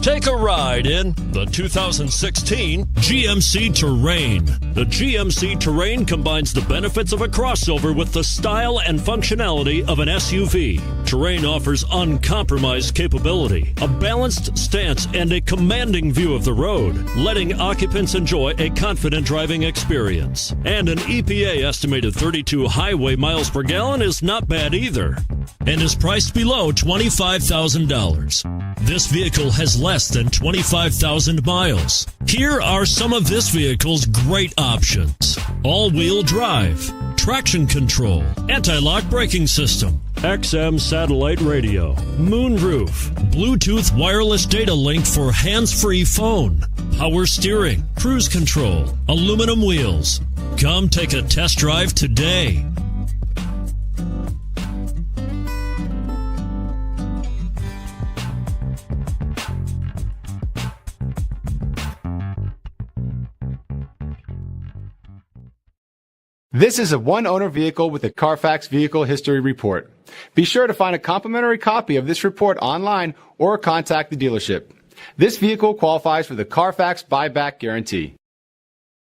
Take a ride in the 2016 GMC Terrain. The GMC Terrain combines the benefits of a crossover with the style and functionality of an SUV. Terrain offers uncompromised capability, a balanced stance, and a commanding view of the road, letting occupants enjoy a confident driving experience. And an EPA estimated 32 highway miles per gallon is not bad either, and is priced below $25,000. This vehicle has less than 25,000 miles. Here are some of this vehicle's great options: all-wheel drive, traction control, anti-lock braking system, XM satellite radio, moonroof, Bluetooth wireless data link for hands-free phone, power steering, cruise control, aluminum wheels. Come take a test drive today. This is a one-owner vehicle with a Carfax Vehicle History Report. Be sure to find a complimentary copy of this report online or contact the dealership. This vehicle qualifies for the Carfax Buyback Guarantee.